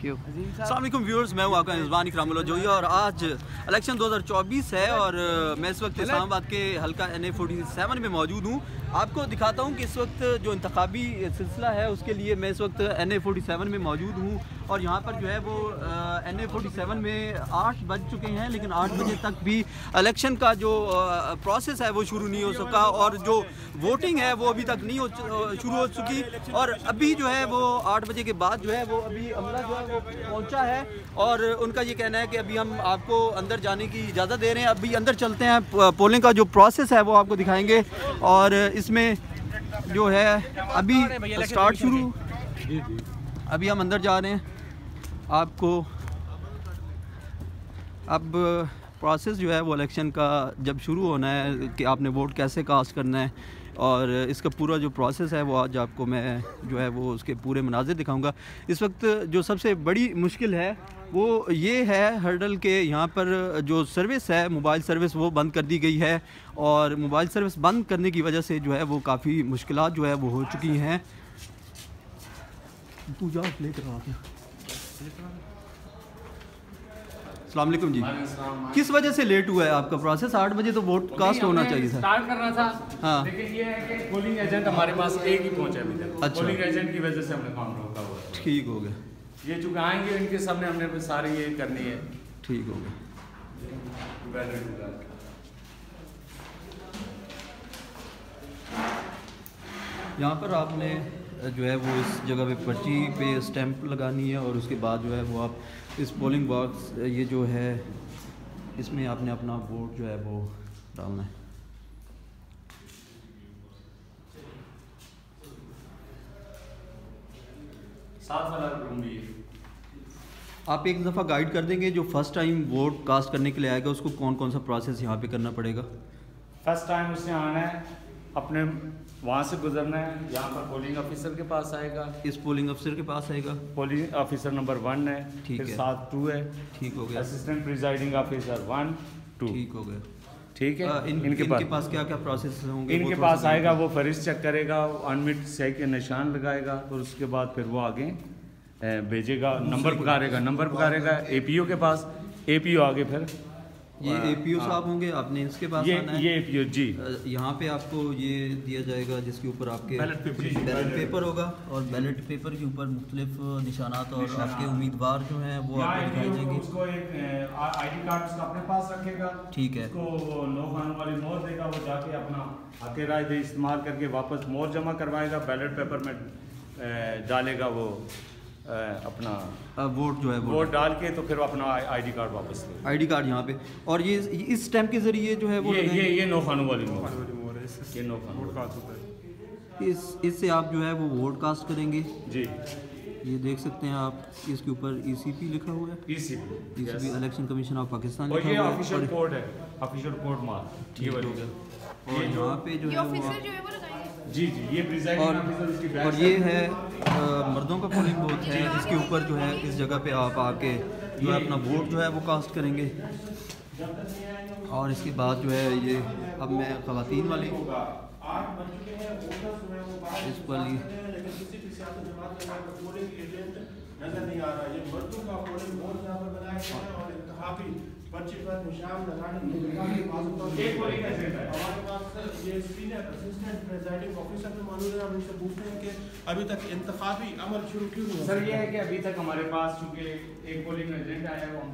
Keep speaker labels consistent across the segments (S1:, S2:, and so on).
S1: Thank you.
S2: अस्सलाम वालेकुम viewers, मैं हूँ आपका निज़बान इकरामुल्लाह जोई और आज इलेक्शन 2024 है और मैं इस वक्त इस्लामाबाद के हल्का NA47 में मौजूद हूँ। आपको दिखाता हूँ कि इस वक्त जो इंतखाबी सिलसिला है उसके लिए मैं इस वक्त NA47 में मौजूद हूँ और यहाँ पर जो है वो NA47 में 8 बज चुके हैं, लेकिन 8 बजे तक भी इलेक्शन का जो प्रोसेस है वो शुरू नहीं हो सका और जो वोटिंग है वो अभी तक नहीं शुरू हो चुकी और अभी जो है वो 8 बजे के बाद जो है वो अभी अमला जो है वो पहुंचा है और उनका ये कहना है कि अभी हम आपको अंदर जाने की इजाज़त दे रहे हैं। अभी अंदर चलते हैं, पोलिंग का जो प्रोसेस है वो आपको दिखाएंगे और इसमें जो है अभी स्टार्ट शुरू, अभी हम अंदर जा रहे हैं। आपको अब प्रोसेस जो है वो इलेक्शन का जब शुरू होना है कि आपने वोट कैसे कास्ट करना है और इसका पूरा जो प्रोसेस है वो आज आपको मैं जो है वो उसके पूरे मनाज़िर दिखाऊंगा। इस वक्त जो सबसे बड़ी मुश्किल है वो ये है हर्डल के यहाँ पर जो सर्विस है, मोबाइल सर्विस वो बंद कर दी गई है और मोबाइल सर्विस बंद करने की वजह से जो है वो काफ़ी मुश्किलात जो है वो हो चुकी हैं। पूजा लेकर आ गया। अस्सलाम वालेकुम जी, किस वजह से लेट हुआ है आपका प्रोसेस? 8 बजे तो वोट कास्ट होना चाहिए था,
S3: स्टार्ट करना था।
S2: हाँ,
S3: लेकिन ये है कि पोलिंग एजेंट हमारे पास एक ही पहुंचा अभी तक।
S2: अच्छा,
S3: पोलिंग एजेंट की वजह से हमने काम रोका हुआ है।
S2: ठीक हो गया।
S3: ये चूँकि आएंगे इनके सामने हमने सारी ये करनी है।
S2: ठीक हो गया। यहाँ पर आपने जो है वो इस जगह पे पर्ची पे स्टैंप लगानी है और उसके बाद जो है वो आप इस पोलिंग बॉक्स ये जो है इसमें आपने अपना वोट जो है वो डालना है।
S3: साथ वाला रूम भी है।
S2: आप एक दफ़ा गाइड कर देंगे जो फर्स्ट टाइम वोट कास्ट करने के लिए आएगा उसको कौन कौन सा प्रोसेस यहाँ पे करना पड़ेगा?
S3: फर्स्ट टाइम उसने आना है, अपने वहाँ से गुजरना है, यहाँ पर पोलिंग ऑफिसर के पास आएगा।
S2: इस पोलिंग ऑफिसर के पास आएगा।
S3: पोलिंग ऑफिसर नंबर 1 है,
S2: ठीक
S3: फिर
S2: है,
S3: साथ 2 है,
S2: ठीक हो गया।
S3: असिस्टेंट प्रिजाइडिंग ऑफिसर 1 2,
S2: ठीक हो गया।
S3: ठीक है।
S2: इनके पास क्या क्या प्रोसेस होंगे?
S3: इनके पास आएगा, वो फरिश्त चेक करेगा, अनमिट सही के निशान लगाएगा और उसके बाद फिर वो आगे भेजेगा, नंबर पुकारेगा APO के पास, APO आगे फिर
S2: ये APO साहब होंगे, आपने इसके पास आना है।
S3: ये APO जी,
S2: यहाँ पे आपको ये दिया जाएगा जिसके ऊपर आपके बैलेट पेपर होगा और बैलेट पेपर के ऊपर मुख्तलिफ निशानात और आपके उम्मीदवार जो हैं वो आपको दिखाई देंगे।
S3: उसको एक ID कार्ड उसका अपने पास रखेगा,
S2: ठीक है,
S3: उसको नो खाने वाली मोहर देगा, वो जाके अपना हक़ राय दे इस्तेमाल करके वापस मोहर जमा करवाएगा, बैलेट पेपर में डालेगा वो अपना
S2: वोट जो है
S3: वोट डाल के, तो फिर अपना ID कार्ड वापस ले।
S2: ID कार्ड यहाँ पे और ये इस स्टैम्प के जरिए जो है वो
S3: ये नो खानों वाली मोहर है, ये नो खानों
S2: इससे आप जो है वो वोट कास्ट करेंगे
S3: जी।
S2: ये देख सकते हैं आप, इसके ऊपर ECP लिखा हुआ है, ECP election commission of Pakistan लिखा हुआ है,
S3: ऑफिशियल कोड है, ऑफिशियल कोड मार्क।
S2: ठीक हो गया। और यहाँ पे जो है वो
S3: जी, ये
S2: और ये है मर्दों का पोलिंग बूथ है, इसके ऊपर जो है इस जगह पे आप आके जो है अपना वोट जो है वो कास्ट करेंगे और इसके बाद जो है ये अब मैं ख़वातीन वाली इस वाली
S4: नजर नहीं आ रहा, ये मर्दों का पोलिंग बूथ यहाँ पर बनाया गया है और इंतखाबी पर्ची पर निशान लगाने के लिए हमारे पास ये सीनियर असिस्टेंट प्रिजाइडिंग ऑफिसर में मौजूद है। हम इनसे पूछते हैं कि अभी तक इंतखाबी अमल शुरू क्यों नहीं?
S3: सर ये है कि अभी तक हमारे पास चूँकि एक पोलिंग एजेंट आया है वो हम।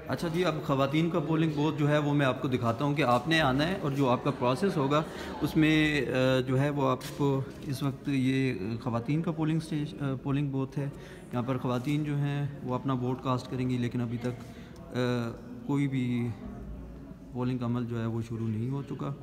S2: अच्छा जी, अब ख़वातीन का पोलिंग बूथ जो है वो मैं आपको दिखाता हूँ कि आपने आना है और जो आपका प्रोसेस होगा उसमें जो है वो आपको इस वक्त ये ख़वातीन का पोलिंग बूथ है। यहाँ पर ख़वातीन जो हैं वो अपना वोट कास्ट करेंगी, लेकिन अभी तक कोई भी पोलिंग अमल जो है वो शुरू नहीं हो चुका।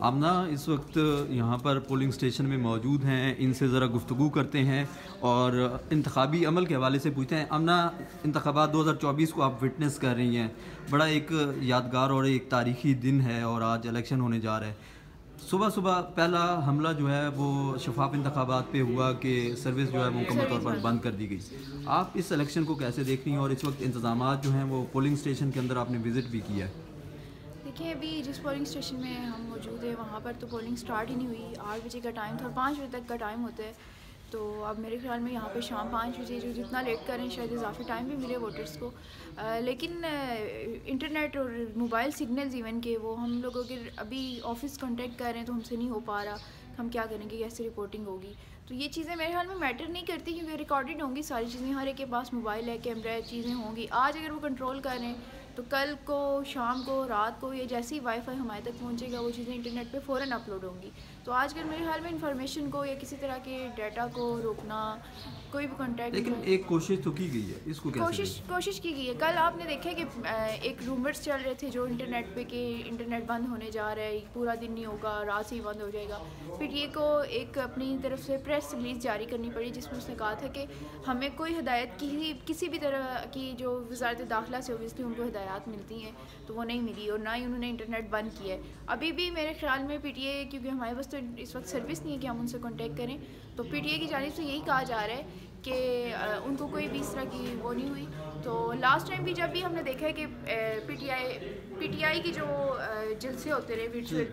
S2: आमना इस वक्त यहाँ पर पोलिंग स्टेशन में मौजूद हैं, इनसे ज़रा गुफ्तगू करते हैं और इंतखाबी अमल के हवाले से पूछते हैं। आमना, इंतखाबात 2024 को आप विटनेस कर रही हैं, बड़ा एक यादगार और एक तारीख़ी दिन है और आज इलेक्शन होने जा रहा है। सुबह सुबह पहला हमला जो है वो शफाफ इंतखाबात पे हुआ कि सर्विस जो है वो मुकम्मल तौर पर बंद कर दी गई। आप इस इलेक्शन को कैसे देख रही हैं और इस वक्त इंतज़ामात जो हैं वो पोलिंग स्टेशन के अंदर आपने विज़िट भी किया है?
S1: देखिए, अभी जिस पोलिंग स्टेशन में हम मौजूद हैं वहाँ पर तो पोलिंग स्टार्ट ही नहीं हुई। 8 बजे का टाइम था और 5 बजे तक का टाइम होता है, तो अब मेरे ख्याल में यहाँ पे शाम 5 बजे जो जितना लेट करें शायद इजाफी टाइम भी मिले वोटर्स को। लेकिन इंटरनेट और मोबाइल सिग्नल्स इवन के वो हम लोगों के अभी ऑफिस कांटेक्ट कर रहे हैं तो हमसे नहीं हो पा रहा, हम क्या करेंगे, कैसे रिपोर्टिंग होगी। तो ये चीज़ें मेरे ख्याल में मैटर नहीं करती क्योंकि रिकॉर्डेड होंगी सारी चीज़ें, हर एक के पास मोबाइल है, कैमरा है, चीज़ें होंगी। आज अगर वो कंट्रोल कर रहे हैं तो कल को, शाम को, रात को, ये जैसे ही वाईफाई हमारे तक पहुंचेगा वो चीज़ें इंटरनेट पे फ़ौरन अपलोड होंगी। तो आजकल मेरे ख्याल में इंफॉर्मेशन को या किसी तरह के डाटा को रोकना, कोई भी कॉन्टैक्ट,
S2: लेकिन एक कोशिश तो की गई है, इसको कैसे
S1: कोशिश की गई है। कल आपने देखा कि एक रूमर्स चल रहे थे जो इंटरनेट पे कि इंटरनेट बंद होने जा रहा है, पूरा दिन नहीं होगा, रात से ही बंद हो जाएगा। फिर ये को एक अपनी तरफ से प्रेस रिलीज़ जारी करनी पड़ी जिसमें उसने कहा था कि हमें कोई हिदायत किसी भी तरह की जो वज़ारत दाखिला से ओबियसली उनको हिदायत मिलती हैं तो वो नहीं मिली और ना ही उन्होंने इंटरनेट बंद किया है। अभी भी मेरे ख्याल में PTA, क्योंकि हमारे पास तो इस वक्त सर्विस नहीं है कि हम उनसे कॉन्टेक्ट करें, तो PTA की जानिब से यही कहा जा रहा है कि उनको कोई भी इस तरह की वो नहीं हुई। तो लास्ट टाइम भी जब भी हमने देखा है कि PTI की जो जलसे होते रहे वर्चुअल,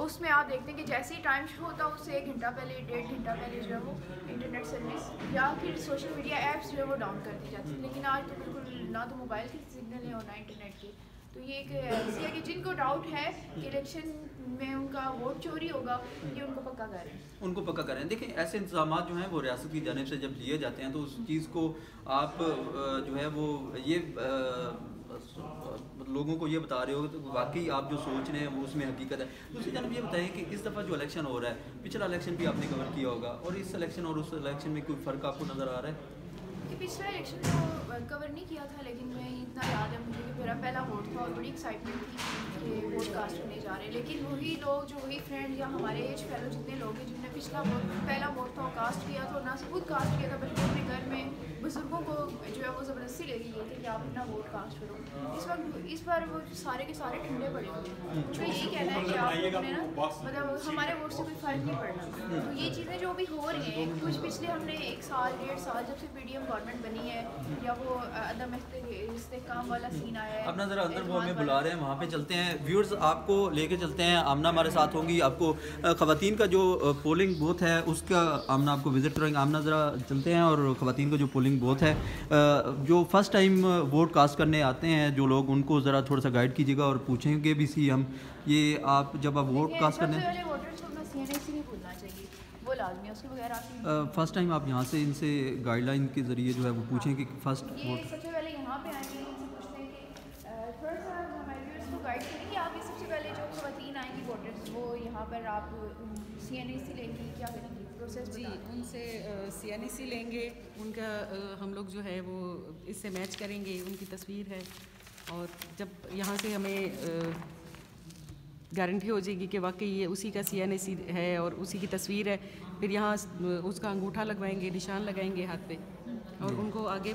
S1: उसमें आप देखते हैं कि जैसे ही टाइम शुरू होता है उससे 1 घंटा पहले, 1.5 घंटा पहले जो है वो इंटरनेट सर्विस या फिर सोशल मीडिया ऐप्स जो है वो डाउन कर दी जाती है। लेकिन आज तो बिल्कुल ना तो मोबाइल की सिग्नल है और ना इंटरनेट की। तो ये एक ऐसी है कि जिनको डाउट है कि इलेक्शन में उनका वोट चोरी होगा, ये उनको पक्का करें।
S2: देखिए, ऐसे इंतजाम जो हैं वो रियासत की जानिब से जब लिए जाते हैं तो उस चीज़ को आप जो है वो ये लोगों को ये बता रहे हो तो वाकई आप जो सोच रहे हैं वो उसमें हकीकत है। दूसरी जानब ये बताएं कि इस दफ़ा जो इलेक्शन हो रहा है, पिछला इलेक्शन भी आपने कवर किया होगा, और इस इलेक्शन और उस इलेक्शन में कोई फ़र्क आपको नज़र आ रहा है?
S1: कि पिछला इलेक्शन तो कवर नहीं किया था, लेकिन मैं इतना याद है मुझे कि मेरा पहला वोट था और बड़ी एक्साइटमेंट थी कि वोट कास्ट होने जा रहे हैं। लेकिन वही लोग जो वही फ्रेंड या हमारे एज फेलो जितने लोग हैं जिनने पहला वोट था वो कास्ट किया था, और ना सिर्फ खुद कास्ट किया था बल्कि अपने घर में बुजुर्गों को जो है वो ज़बरदस्ती लेके गए थे कि आप अपना वोट कास्ट करो। इस बार वो सारे के सारे ठंडे पड़े हुए हैं। मुझे यही कहना है कि आप लोगों ने ना मतलब हमारे वोट से कोई फ़र्क नहीं पड़ना। तो ये चीज़ें जो भी हो रही हैं, कुछ पिछले हमने 1 साल 1.5 साल जब से PDM गवर्नमेंट बनी है या वो अदम इस्तेहकाम वाला सीन आया है,
S2: अपना ज़रा अंदर बॉल में बुला रहे हैं, वहाँ पे चलते हैं। व्यूअर्स आपको लेके चलते हैं। आमना हमारे साथ होंगी, आपको ख़वातीन का जो पोलिंग बूथ है उसका आमना आपको विज़िट करेंगे। आमना ज़रा चलते हैं और ख़वातीन का जो पोलिंग बूथ है, जो फर्स्ट टाइम वोट कास्ट करने आते हैं जो लोग, उनको ज़रा थोड़ा सा गाइड कीजिएगा और पूछेंगे भी सी हम ये आप जब आप वोट कास्ट करने फर्स्ट टाइम आप यहाँ से इनसे गाइडलाइन के ज़रिए जो है वो पूछें कि फर्स्ट वोट।
S1: सबसे पहले यहाँ पे आएंगे, इनसे पूछते हैं कि थोड़ा सा हमारे व्यूअर्स को गाइड करेंगे आप। ये सबसे पहले जो ख़वातीन आएंगी वोटर्स, वो यहाँ पर आप CNAC लेंगी, क्या करेंगी प्रोसेस?
S5: जी, उनसे CNAC लेंगे, उनका हम लोग जो है वो इससे मैच करेंगे, उनकी तस्वीर है, और जब यहाँ से हमें गारंटी हो जाएगी कि वाकई ये उसी का CNAC है और उसी की तस्वीर है, फिर यहाँ उसका अंगूठा लगवाएंगे, निशान लगाएंगे हाथ पे, और उनको आगे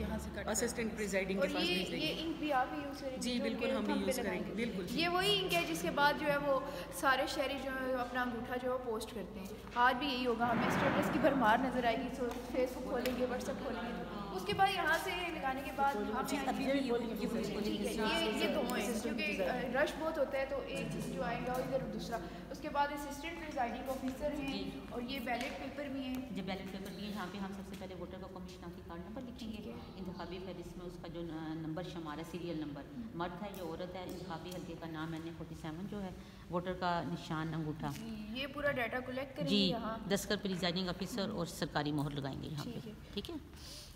S5: यहाँ से असिस्टेंट प्रिजाइडिंग के पास भेज देंगे।
S1: ये इंक भी आप ही यूज़ करेंगे?
S5: जी बिल्कुल, हम भी यूज़ करेंगे। बिल्कुल,
S1: ये वही इंक है जिसके बाद जो है वो सारे शहरी जो है अपना अंगूठा जो है पोस्ट करते हैं। आज भी यही होगा, हमें स्टेटस की भरमार नज़र आएगी। तो फेसबुक खोलेंगे, व्हाट्सएप खोलेंगे, उसके बाद यहाँ से लगाने के बाद यहाँ पे ये दो हैं क्योंकि रश बहुत होता है, तो एक जो आएगा और इधर दूसरा। उसके बाद असिस्टेंट प्रिजाइडिंग ऑफिसर हैं और ये बैलेट पेपर भी हैं।
S6: जब बैलेट पेपर भी है, यहाँ पे हम सबसे पहले वोटर का कमिश्नर की कार्ड नंबर लिखेंगे, इंतखाबी फहरिस्त में उसका जो नंबर शुमार है, सीरियल नंबर, मर्द है या औरत है, इंतखाबी हल्के का नाम NA47 जो है, वोटर का निशान, अंगूठा,
S1: ये पूरा डाटा कलेक्ट करेंगे
S6: जी,
S1: यहाँ।
S6: दस्खत प्रिजाइडिंग ऑफिसर और सरकारी मोहर लगाएंगे यहाँ पे, ठीक है।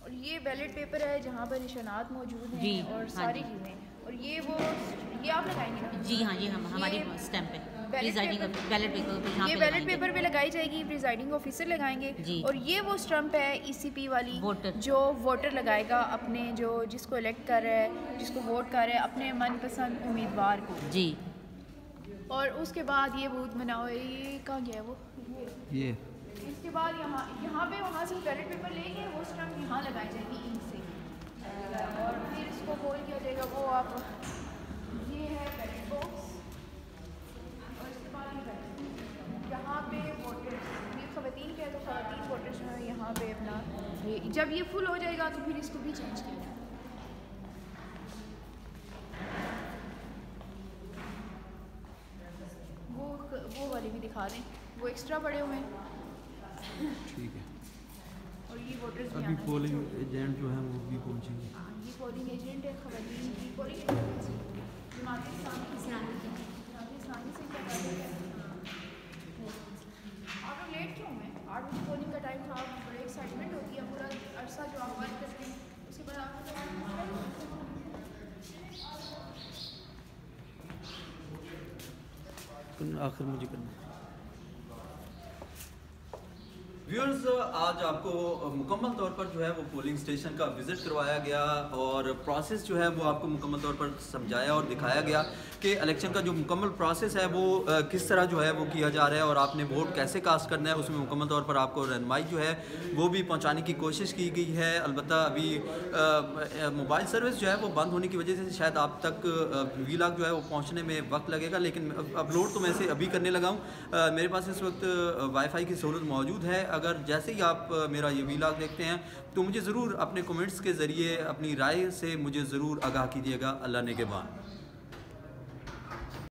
S1: और ये बैलेट पेपर है जहाँ पर निशानात मौजूद हैं और सारी चीज़ें, और ये आप लगाएंगे ना?
S6: जी हाँ, ये हमारी स्टैंप है प्रिजाइडिंग बैलेट पेपर,
S1: ये बैलेट पेपर पे लगाई जाएगी, प्रिजाइडिंग ऑफिसर लगाएंगे जी। और ये वो स्टैंप है ECP वाली वोटर, जो वोटर लगाएगा अपने जिसको इलेक्ट कर रहा है, जिसको वोट कर रहा है, अपने मनपसंद उम्मीदवार को।
S6: जी
S1: और उसके बाद ये बूथ बनाओ, ये कहाँ गया वो,
S2: ये
S1: इसके बाद यहाँ पे वहाँ से बैलेट पेपर लेके वो स्टम्प यहाँ लगाई जाएगी इंक से, और फिर इसको होल किया जाएगा। वो आप ये है बैलेट बॉक्स, और इसके बाद ये बैलेट यहाँ पे वोटर्स, ये ख़वातीन के है तो ख़वातीन वोटर्स जो है यहाँ पे अपना ये, जब ये फुल हो जाएगा तो फिर इसको भी चेंज किया जाएगा। वो वाले भी दिखा दें, वो एक्स्ट्रा पड़े हुए हैं।
S2: ठीक है।
S1: और ये वोटर्स भी
S2: अभी
S1: आना
S2: पोलिंग एजेंट जो है वो भी पहुँचेंगे।
S1: ये पोलिंग एजेंट है ख़वातीन की, पोलिंग एजेंट जमात इस्लामी से क्या कर रहे हैं। आप लोग लेट क्यों हैं? 8 बजे पोलिंग का टाइम था, बड़े एक्साइटमेंट होती है, पूरा अरसा जो आप वर्क करते हैं उसके बाद आप
S2: आखिर मुझे करना। व्यूअर्स, आज आपको मुकम्मल तौर पर जो है वो पोलिंग स्टेशन का विज़िट करवाया गया और प्रोसेस जो है वो आपको मुकम्मल तौर पर समझाया और दिखाया गया कि इलेक्शन का जो मुकम्मल प्रोसेस है वो किस तरह जो है वो किया जा रहा है और आपने वोट कैसे कास्ट करना है, उसमें मुकम्मल तौर पर आपको रहनुमाई जो है वो भी पहुंचाने की कोशिश की गई है। अलबत्ता अभी मोबाइल सर्विस जो है वो बंद होने की वजह से शायद आप तक वीलॉग जो है वो पहुँचने में वक्त लगेगा, लेकिन अपलोड तो मैं इसे अभी करने लगा हूँ। मेरे पास इस वक्त वाईफाई की सहूलत मौजूद है। अगर जैसे ही आप मेरा ये वीलॉग देखते हैं तो मुझे ज़रूर अपने कमेंट्स के ज़रिए अपनी राय से मुझे ज़रूर आगाह कीजिएगा। अल्लाह ने के बाद।